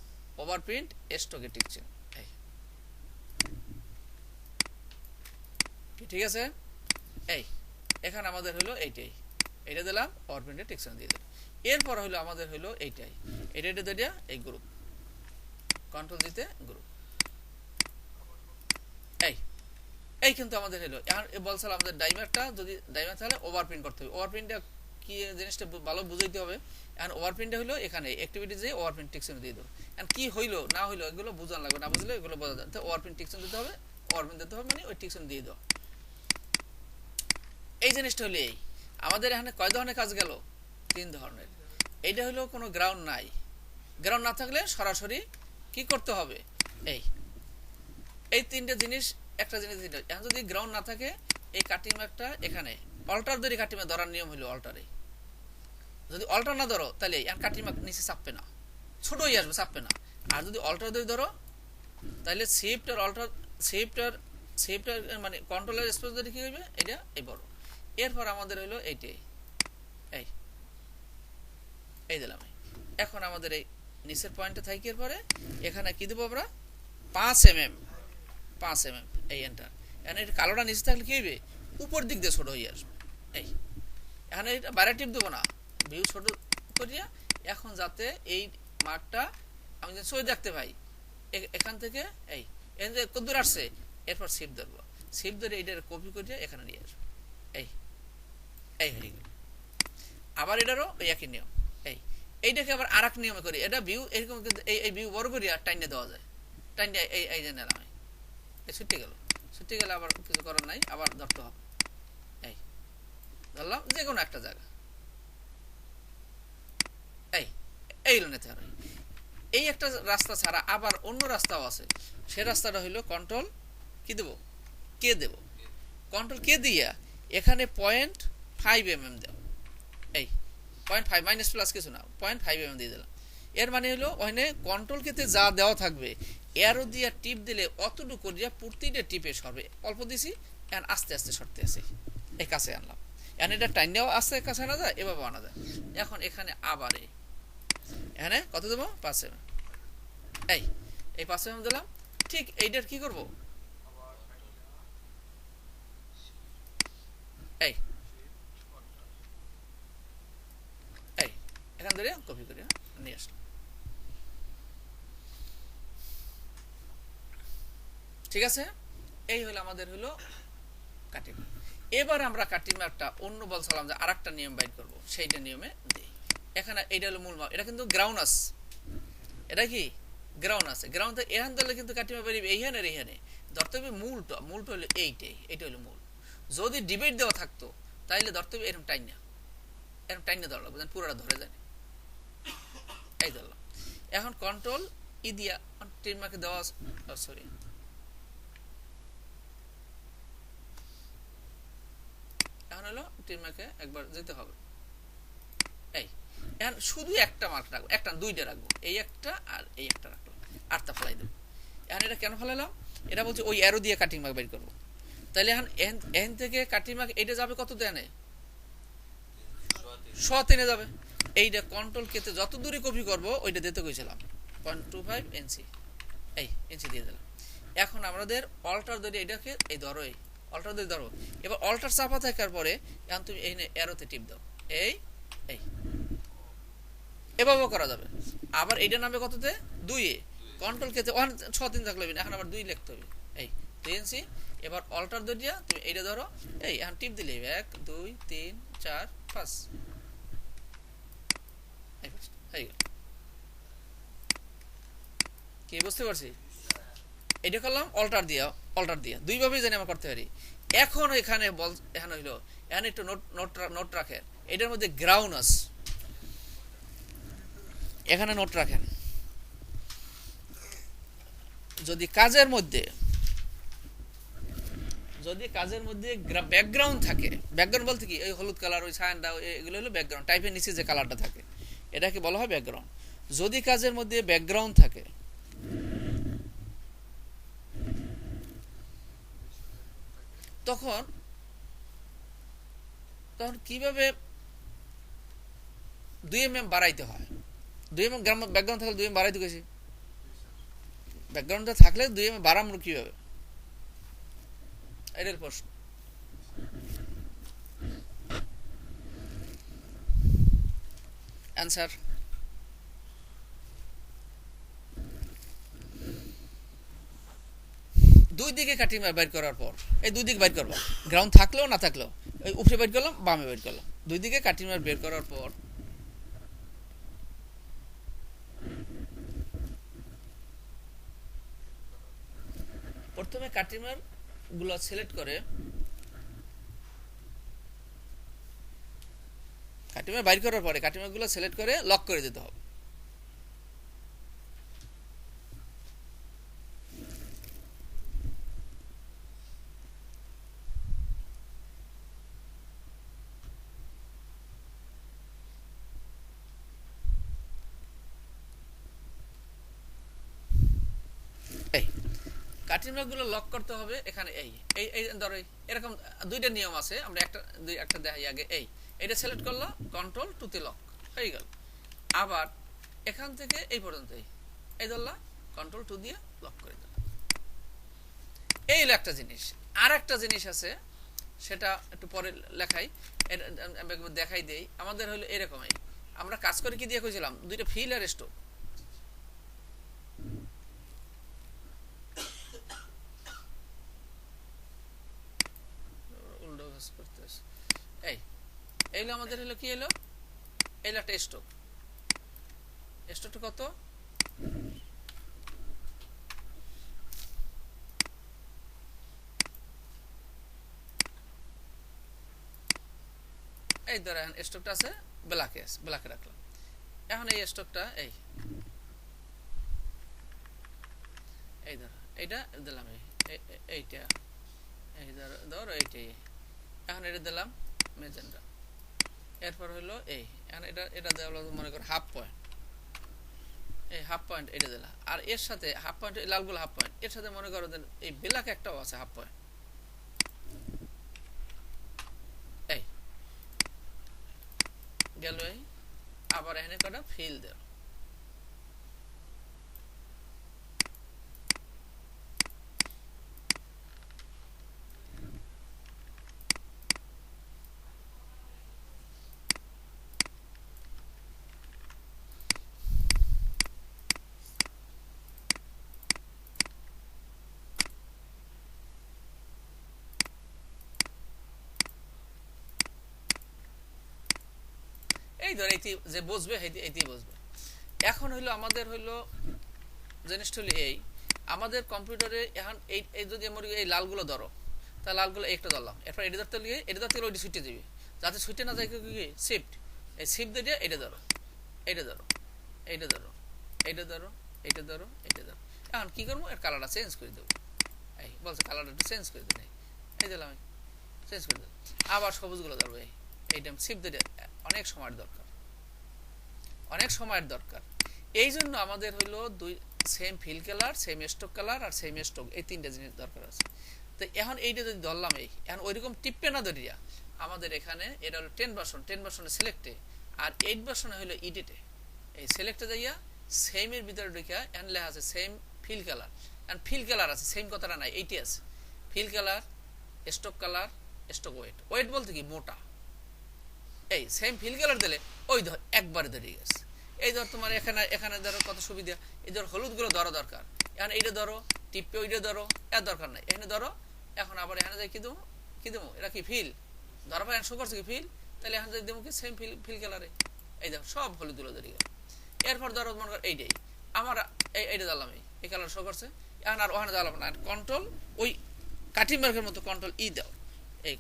ওভারপ্রিন্ট স্টকে টিকছেন, এই ঠিক আছে। এই এখানে আমাদের হলো এইটাই, এটা দিলাম, ওভারপ্রিন্টে টিকছেন দিয়ে দিলাম। এরপর হলো আমাদের হলো এইটাই, এটা দিয়ে এই গ্রুপ কন্ট্রোল দিতে গ্রুপ। এই কিন্তু আমাদের হলো এখন বলছিলাম আমাদের ডাইমারটা যদি ডাইমার তাহলে ওভারপ্রিন্ট করতে হবে। ওভারপ্রিন্টটা কি জিনিসটা ভালো বুঝাইতে হবে। এখন ওভারপ্রিন্টটা হলো এখানে অ্যাক্টিভিটি যে ওভারপ্রিন্ট টিকশন দিয়ে দেবো। এখন কি হইলো না হইলো এগুলো বোঝান লাগবে, না বুঝলে এগুলো বোঝা যায়। তো ওভারপ্রিন্ট টিকশন দিতে হবে, ওভারপ্রিন্ট দিতে হবে মানে ওই টিকশন দিয়ে দাও। এই জিনিসটা হলো এই আমাদের এখানে কয় ধরনের কাজ গেল, 3 ধরনের। এইটা হলো কোনো গ্রাউন্ড নাই, গ্রাউন্ড না থাকলে সরাসরি কি করতে হবে, এই 3টে জিনিস একটা জিনিস। এখন যদি গ্রাউন্ড না থাকে, এই কাটিং মার্কটা এখানে অল্টার ধরে কাটিং মার্ক ধরার নিয়ম হলো অল্টারে। যদি অল্টার না ধরো তাহলে এখন কাটিং মার্ক নিচে চাপবে না, ছোট হয়ে আসবে, চাপবে না। আর যদি অল্টার ধরে ধরো তাহলে শিফট আর অল্টার শিফট আর মানে কন্ট্রোলের স্পেস ধরে কি হইবে, এটা এই বড়। এরপর আমাদের হলো এইটাই, এই দিলাম। এখন আমাদের এই নিচের পয়েন্টে থাকি, এরপরে এখানে কি দেবো আমরা 5 mm, এই এন্টার। এখন এই কালোটা নিচে থাকলে কি হইবে, উপর দিক দিয়ে ছোট হয়ে আসবে। এই এখানে এটা বাইরে টিপ দেবো না, ভিউ ছোট করিয়া। এখন যাতে এই মার্কটা আমি যদি সই দেখতে পাই, এখান থেকে এই কদ্দূর আসছে, এরপর শিপ ধরবো, শিপ ধরে এইটার কপি করিয়া এখানে নিয়ে আসবো। এই হয়ে গেল। আবার এটারও ওই একই নিয়ম। এইটাকে আবার আর এক নিয়মে করি, এটা ভিউ এরকম এই ভিউ বড় করিয়া টাইনে দেওয়া যায়। টাইনে এই যে নিলাম, এই ছুটে গেলে আবার কিছু করার নাই, আবার ধরতে হবে। এই ধরলাম যে কোনো একটা জায়গা, এই নিতে হবে। এই একটা রাস্তা ছাড়া আবার অন্য রাস্তাও আছে। সে রাস্তাটা হইলো কন্ট্রোল কি দেবো, কে দেবো, কন্ট্রোল কে দিয়া এখানে 0.5 mm দেব। এই 0.5 মাইনাস প্লাস কিছু না, 0.5 mm দিয়ে দিলাম। এর মানে হলো ওখানে কন্ট্রোল কেতে যা দেওয়া থাকবে অ্যারো দিয়া টিপ দিলে অতটুকু করিয়া প্রতিটা টিপে সরবে। অল্প দিছি, এখন আস্তে আস্তে সরতে আছে, এই কাছে আনলাম। এখন এটা টাইনেও আস্তে কাছে আনা যায়, এভাবে আনা যায়। এখন এখানে আবার এখানে কত দেবো? 5 mm। এই 5 mm দিলাম। ঠিক এইটার কি করব? এই এই এখান ধরে কপি করে নিয়ে আসলাম। ঠিক আছে, এই হলো আমাদের হলো কাটিং। এবার আমরা কাটিং একটা অন্য বলছিলাম যে আরেকটা নিয়ম বাইর করব, সেইটা নিয়মে দিই। এখানে এইটা হলো মূল মাপ, এটা কিন্তু গ্রাউন্ড আছে, এটা কি গ্রাউন্ড আছে। গ্রাউন্ড এখান দিলে কিন্তু কাটিমা বেরিয়ে এইখানে এইখানে ধরতে হবে মূলটা। মূলটা হলো এইটা হলো মূল। যদি ডিবেট দেওয়া থাকতো তাইলে ধরতে হবে এরকম টাইনা, এরকম টাইনা ধরা লাগবে, পুরোটা ধরে যায়। এই ধরলাম। এখন কন্ট্রোল ই দিয়া টিমাকে দেওয়া, সরি এখন হলো টিমাকে একবার যেতে হবে। এই এখন শুধু একটা মার্ক রাখবো, একটা দুইটা রাখবো, এই একটা আর এই একটা রাখলাম, আরটা ফেলাই দেবো। এখন এটা কেন ফেলালাম? এটা বলছে ওই অ্যারো দিয়ে কাটিং মার্ক বের করবো। তাহলে এখন এন থেকে কাটিং মার্ক এটা যাবে কত দেনে? 100 যাবে। এইটা কন্ট্রোল কেতে যত দূরে কপি করবো ওইটা দিতে কইছিলাম 0.25 ইঞ্চি। এই ইঞ্চি দিয়ে দিলাম। এখন আমাদের অল্টার ধরে এটাকে এই ধরো, এই অল্টার ধরে ধরো। এবার অল্টার চাপা থাকার পরে এখন তুমি এই অ্যারোতে টিপ দাও, এই এই এভাবেও করা যাবে। আবার এইটা নামে কততে? 2 এ। কন্ট্রোল কেতে 6 থাকলে এখন আবার 2 লিখতে হবে, এই 2 ইঞ্চি। এবার অল্টার ধরিয়া তুমি এইটা ধরো, এই এখন টিপ দিলে 1 2 3 4 5 হয়ে গেল। কি বুঝতে পারছি? এটা করলাম অল্টার দিয়া, অল্টার দিয়া দুইভাবেই জানি আমরা করতে পারি। এখন এখানে বল, এখানে হইলো এখানে একটু নোট রাখেন, এটার মধ্যে গ্রাউন্ড আছে, এখানে নোট রাখেন। যদি কাজের মধ্যে ব্যাকগ্রাউন্ড থাকে, ব্যাকগ্রাউন্ড বলতে কি, ওই হলুদ কালার, ওই ছায়ানটা, এগুলো হলো ব্যাকগ্রাউন্ড, টাইপের নিচে যে কালারটা থাকে এটাকে বলা হয় ব্যাকগ্রাউন্ড। যদি কাজের মধ্যে ব্যাকগ্রাউন্ড থাকে তখন কিভাবে 2 mm বাড়াইতে হয়? 2 mm ব্যাকগ্রাউন্ড থাকলে 2 mm বাড়াইতে গেছি, ব্যাকগ্রাউন্ডটা থাকলে 2 mm বাড়ানো কিভাবে, এটার প্রশ্ন। অ্যান্সার দুই দিকে কাটিং বাইর করার পর, এই দুই দিক বাইর করবা, গ্রাউন্ড থাকলেও না থাকলেও, এই উপরে বাইর করলাম, বামে বাইর করলাম, দুই দিকে কাটিং বের করার পর প্রথমে কাটিমার গুলো সিলেক্ট করে, কাটিমার বাইর করার পরে কাটিমার গুলো সিলেক্ট করে লক করে দিতে হবে। এই কাটিমার গুলো লক করতে হবে এখানে। এই এই ধরো এরকম দুইটা নিয়ম আছে, আমরা একটা দেখাই আগে। এইটা সিলেক্ট করলো, কন্ট্রোল 2 তে লক হয়ে গেল। আবার এখান থেকে এই পর্যন্ত এই ধরলা, কন্ট্রোল 2 দিয়ে লক করে দিলাম। এই হলো একটা জিনিস। আর একটা জিনিস আছে, সেটা একটু পরে লেখাই, দেখাই দেই। আমাদের হলো এরকমই, আমরা কাজ করে কি দিয়ে কইছিলাম, দুইটা ফিল আর স্টোক। এই আমাদের হলো কি এলো, এলো একটা স্টোক। স্টোকটা কত? এই ধরেন স্টোকটা আছে ব্ল্যাকে, ব্ল্যাকে রাখলাম। এখন এই স্টোকটা এই ধর এইটা দিলাম, এইটা এই ধর এইটাই, এখন এটা দিলাম মেজেন্টা। এরপর হলো এখন এটা দেওয়া মনে করো হাফ পয়েন্ট, এই হাফ পয়েন্ট এটা দিলা, আর এর সাথে হাফ পয়েন্ট, এই লালগুলো হাফ পয়েন্ট, এর সাথে মনে করো এই ব্ল্যাক একটাও আছে হাফ পয়েন্ট, এই গেল। এই আবার এখানে কটা ফিল দেও, এই ধর এইটি যে বসবে এইটি বসবে। এখন হইলো আমাদের হইলো জিনিসটা হলো এই, আমাদের কম্পিউটারে এখন এই যদি আমার এই লালগুলো ধরো, তা লালগুলো একটা ধরলাম, এরপর এটা ধরতে গিয়ে এটা ধরতে গেলে ওইটি ছুটে যাবে, যাতে ছুটে না যায় কি শিফট, এই শিফট দিয়ে এটা ধরো, এইটা ধরো, এইটা ধরো, এইটা ধরো, এইটা ধরো, এইটা ধরো। এখন কি করবো, এর কালারটা চেঞ্জ করে দেবো। এই বলছে কালারটা একটু চেঞ্জ করে দিন, এই দিলাম, চেঞ্জ করে দিলাম। আবার সবুজগুলো ধরবো, এইটা শিফট দিয়ে অনেক সময়ের দরকার, অনেক সময়ের দরকার। এই জন্য আমাদের হইলো দুই same fill colour, same stroke colour আর সেম স্টক, এই তিনটা জিনিস দরকার আছে। তো এখন এইটা যদি ধরলাম, এখন ওইরকম টিপে না ধরিয়া আমাদের এখানে এটা হলো 10 ভার্সন, 10 ভার্সনে সিলেক্টে, আর 8 ভার্সনে হলো এডিটে, এই সিলেক্টে যাইয়া সেমের ভিতরে ঢুকিয়া এন লেখা আছে same fill colour, and fill colour আছে, সেম কথাটা নাই, এইটি আছে fill colour, stroke colour, stroke weight. Weight বলতে কি মোটা, এই সেম ফিল কালার দিলে ওই ধর একবারে ধরে গেছে। এই ধর তোমার এখানে এখানে ধরো কত সুবিধা, এই ধর হলুদগুলো ধরো দরকার, এখন এইটা ধরো টিপে ওইটা ধরো, এর দরকার নাই, এখানে ধরো। এখন আবার এখানে যাই কি দেবো, কি দেবো, এটা কি ফিল ধরো, এখন শো করছে কি ফিল, তাহলে এখানে যাই দেবো কি সেম ফিল কালারে, এই দেখো সব হলুদগুলো ধরে গেল। এরপর ধরো মনে করো এইটাই আমার এইটা দিলাম, এই কালার শো করছে, এখন আর ওখানে দিলাম না, কন্ট্রোল ওই কাঠি মার্কের মতো কন্ট্রোল ই দাও, এই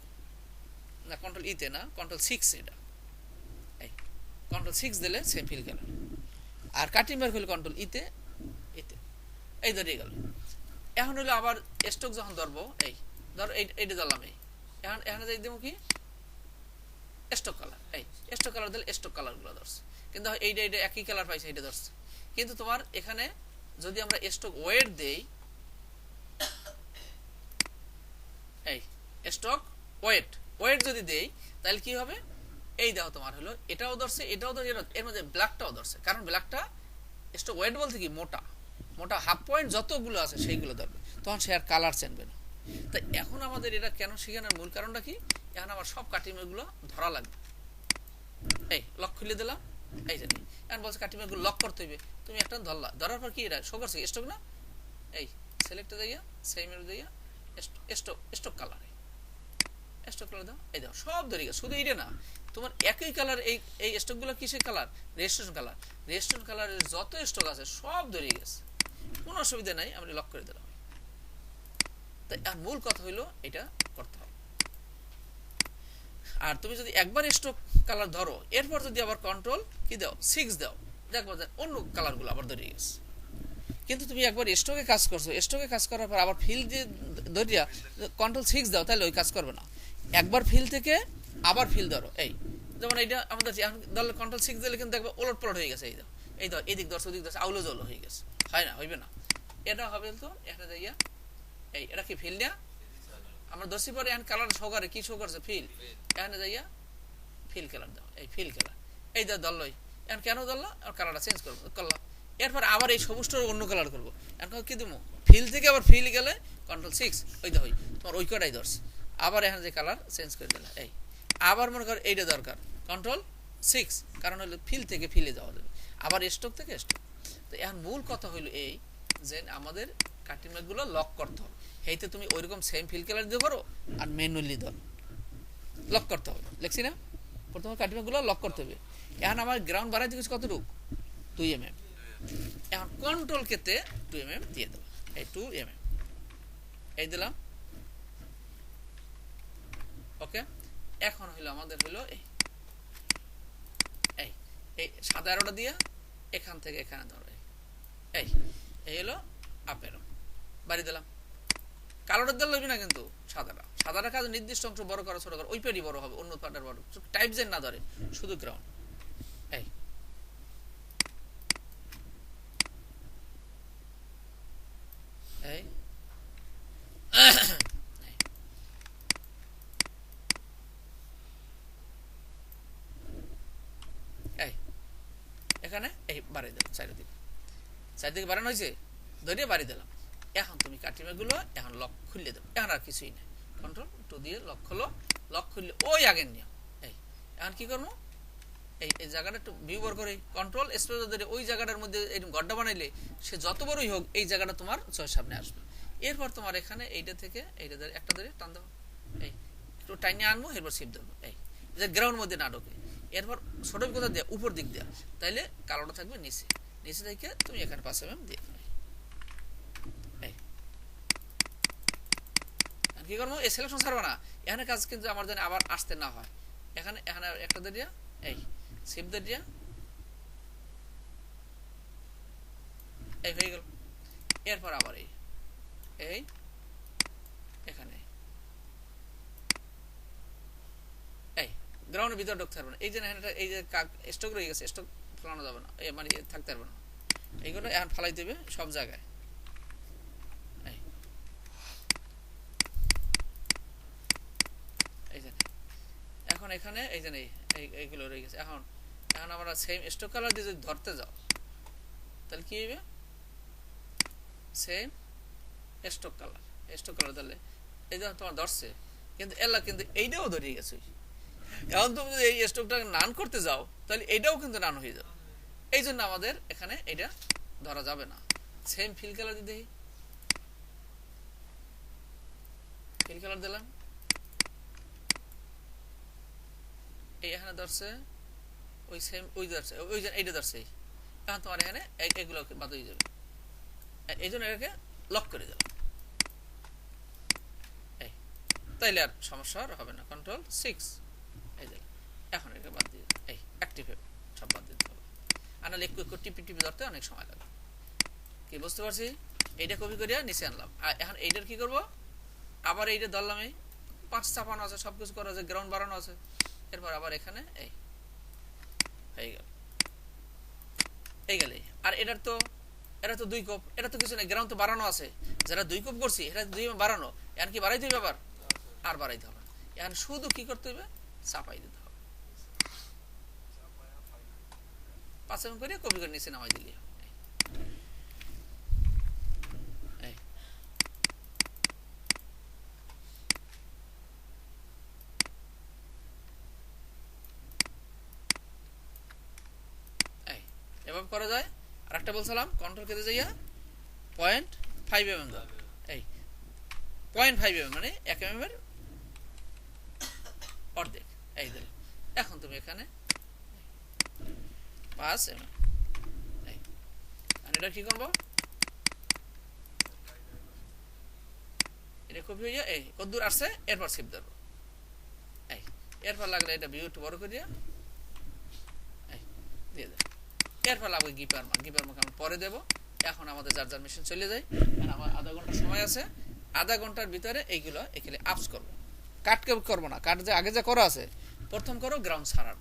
না কন্ট্রোল ইতে না, কন্ট্রোল 6, এটা এই কন্ট্রোল 6 দিলে সেম ফিল কালার, আর কাটিং মার্ক হলে কন্ট্রোল ইতে, এতে এই ধরে গেল। এখন হলো আবার স্টক যখন ধরবো, এই ধর এইটা ধরলাম, এই এখন এখানে যাই দেবো কি স্টক কালার, এই স্টক কালার দিলে স্টক কালার গুলো ধরছে, কিন্তু এইটা একই কালার পাইছে, এইটা ধরছে। কিন্তু তোমার এখানে যদি আমরা স্টক ওয়েট দেই, এই স্টক ওয়েট ওয়েট যদি দেই, তাহলে কি হবে, এই দেখো তোমার হলো এটাও ধরছে, এটাও ধরছে, এর মধ্যে ব্ল্যাকটাও ধরছে, কারণ ব্ল্যাকটা স্টক ওয়েট বলতে কি মোটা, মোটা হাফ পয়েন্ট যতগুলো আছে সেইগুলো ধরবে, তখন সে আর কালার চেনবে না। তো এখন আমাদের এটা কেন শেখানোর মূল কারণটা কি, এখন আমার সব কাটিমেগুলো ধরা লাগবে। এই লক খুলে দিলাম, এই জানি এখন বলছে কাটিমেগুলো লক করতে হবে, তুমি একটা ধরলা, ধরার পর কি এটা শো করছে স্টক না, এই সিলেক্টে যাইয়া সেমের যাইয়া স্টক কালারে, স্টক কালার দাও, এই দাও সব ধরে গেছে। শুধু এইটা না, তোমার একই কালার, এই স্টকগুলো কিসের কালার, রেজিস্ট্রেশন কালার, রেজিস্ট্রেশন কালারের যত স্টক আছে সব ধরে গেছে, কোনো অসুবিধা নাই, আমি লক করে দিলাম। তাই আর মূল কথা হইলো এটা করতে হবে। আর তুমি যদি একবার স্টক কালার ধরো, এরপর যদি আবার কন্ট্রোল কি দাও 6 দাও, দেখবো অন্য কালারগুলো আবার ধরে গেছে। কিন্তু তুমি একবার স্টকে কাজ করছো, স্টকে কাজ করার পর আবার ফিল দিয়ে ধরিয়া কন্ট্রোল 6 দাও, তাহলে ওই কাজ করবে না। একবার ফিল থেকে আবার ফিল ধরো, এই যেমন এইটা আমাদের ধরলে কন্ট্রোল 6 দিলে কিন্তু দেখবে ওলট পলট হয়ে গেছে, এই দাও, এই দাও, এদিক ধরছো ওদিক ধরছো, আউলো জল হয়ে গেছে, হয় না, হইবে না। এটা হবে তো এটা যাইয়া, এই এটা কি ফিল দেয়া আমরা ধরছি, পরে এখন কালার শো করে, কি শো করছে ফিল, এখানে যাইয়া ফিল কালার দাও, এই ফিল কালার, এই দাও ধরলই, এখন কেন ধরলো, আর কালারটা চেঞ্জ করলাম। এরপর আবার এই সবুজটার অন্য কালার করবো, এখন কি দেবো ফিল থেকে আবার ফিল গেলে কন্ট্রোল 6, ওই দেখো তোমার ওই কটাই ধরছে, আবার এখানে যে কালার চেঞ্জ করে দিলে, এই আবার মনে করো এইটা দরকার কন্ট্রোল 6, কারণ হলো ফিল থেকে ফিলে যাওয়া যাবে, আবার স্টক থেকে স্টক। তো এখন মূল কথা হইলো এই যে আমাদের কাটিংগুলো লক করতে হবে, এইতে তুমি ওইরকম সেম ফিল কালার দিয়ে করো আর ম্যানুয়ালি ধরো, লক করতে হবে, লিখছি না, প্রথমে কাটিংগুলো লক করতে হবে। এখন আমার গ্রাউন্ড বাড়াই দিয়েছে কতটুকু, 2 mm, এখন কন্ট্রোল কেতে 2 mm দিয়ে দেবো, এই 2 mm এই দিলাম, ওকে। এখন হইলো আমাদের হইলো এই এই সাদা আরোটা দিয়া এখান থেকে এখানে ধরো, এই এই হলো আপেরো বাড়ি দিলাম, কালোটা দিলে না, কিন্তু সাদাটা কাজ নির্দিষ্ট অংশ বড় করা ছোট করা, ওই পেডি বড় হবে, অন্য পার্টের বড়, টাইপ জেন না ধরে, শুধু গ্রাউন্ড, এই এখানে এই বাড়িয়ে দিলাম চারিদিকে বাড়ানো হয়েছে, ধরিয়ে বাড়িয়ে দিলাম। এখন তুমি কাটিমাগুলো এখন লক খুললে দেবো, এখন আর কিছুই নেই। কন্ট্রোল টু দিয়ে লক খোলো, লক খুললে ওই আগের নিয়ম। এই এখন কি করবো, এই জায়গাটা একটু ভিউবার করে কন্ট্রোল স্পেস ধরে ওই জায়গাটার মধ্যে এরকম গড্ডা বানাইলে সে যত বড়ই হোক এই জায়গাটা তোমার চোখের সামনে আসবে। এরপর তোমার এখানে এইটা থেকে এইটা ধরে একটা ধরে টান দেবো, এই একটু টাইনে আনবো, এরপর শিপ দেবো, এই যে গ্রাউন্ড মধ্যে না ঢোকে। এরপর ছোট কোথা দেওয়া উপর দিক দেওয়া, তাইলে কালোটা থাকবে নিচে, নিচে থেকে তুমি এখানে 5 mm দিয়ে কি করবো, এই সিলেকশন ছাড়বো না। এখানে কাজ কিন্তু আমার জানি আবার আসতে না হয়। এখানে এখানে একটা দিয়া এই শিপ দিয়া এই হয়ে গেল। এরপর আবার এই এই এখানে এই গ্রাউন্ডের ভিতরে ঢুকতে পারবে না। এই যে এই যে স্টক রয়ে গেছে, স্টক ফেলানো যাবে না, মানে থাকতে পারবে না। এইগুলো এখন ফালাই দেবে সব জায়গায়। এখন এখানে এই যে এইগুলো রয়ে গেছে। এখন আমরা সেম স্টক কালার দিয়ে যদি ধরতে যাও তাহলে কি হবে, সেম স্টক কালার ধরলে এই যে তোমার ধরছে, কিন্তু এলা কিন্তু এইটাও ধরিয়ে গেছে। এখন তুমি যদি এই স্টকটা নান করতে যাও তাহলে এটাও কিন্তু নান হয়ে যাবে। এই জন্য আমাদের এখানে এটা ধরা যাবে না। সেম ফিল কালার দিয়ে দেখি, ফিল কালার দিলাম, এই এখানে ধরছে ওই সেম ওই ধরছে ওই এইটা ধরছে। এখন তোমার এখানে এগুলো বাদ হয়ে যাবে। এই জন্য এটাকে লক করে দিলাম, এই তাইলে আর সমস্যা হবে না। কন্ট্রোল 6 এই দিলাম। এখন এটাকে বাদ দিয়ে এই অ্যাক্টিভ সব বাদ দিতে হবে। আনা লিখ টিপি ধরতে অনেক সময় লাগে। কি বুঝতে পারছি? এইটা কপি করিয়া নিচে আনলাম। আর এখন এইটার কি করব, আবার এইটা ধরলাম, এই 5 চাপানো আছে, সবকিছু করা আছে, গ্রাউন্ড বাড়ানো আছে। এরপর আবার এখানে এই হয়ে গেল, এই গেলে। আর এটা তো 2 কোপ, এটা তো কিছু নেই, গ্রাউন্ড তো বাড়ানো আছে। যারা 2 কোপ করছি এটা 2 বাড়ানো, এখন কি বাড়াইতে হবে, আবার আর বাড়াইতে হবে। এখন শুধু কি করতে হবে, চাপাই দিতে হবে। 5 mm করে কপি করে নিচে নামাই দিলি। এভাবে করা যায়। আর একটা বলছিলাম কন্ট্রোল কেটে যাইয়া 0.5 mm দাও, এই 0.5 mm মানে 1 mm এর অর্ধেক, এই দিল। এখন তুমি এখানে 5 mm, এই আর এটা কি করবো, এটা কপি হইয়া এই কদ্দূর আসছে, এরপর শিপ ধরবো, এই এরপর লাগলে এটা ভিউ একটু বড় করিয়া এই দিয়ে দেব। এরপর লাগবে গিপার মার্ক আমি পরে দেব। এখন আমাদের যার মেশিন চলে যায়, আমার আধা ঘন্টা সময় আছে। আধা ঘন্টার ভিতরে এইগুলো এখানে আপস করবো, কাট করবো না। কাট যে আগে যা করা আছে, প্রথম করো গ্রাউন্ড ছাড়ার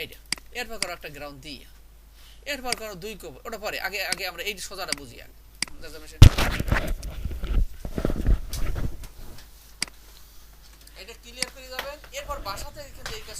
এইটা, এরপর করো একটা গ্রাউন্ড দিয়ে, এরপর করো 2 কোপ, ওটা পরে। আগে আমরা এই সোজাটা বুঝি আগে। এটা ক্লিয়ার করে যাবেন। এরপর বাসা থেকে কিন্তু এই কাজ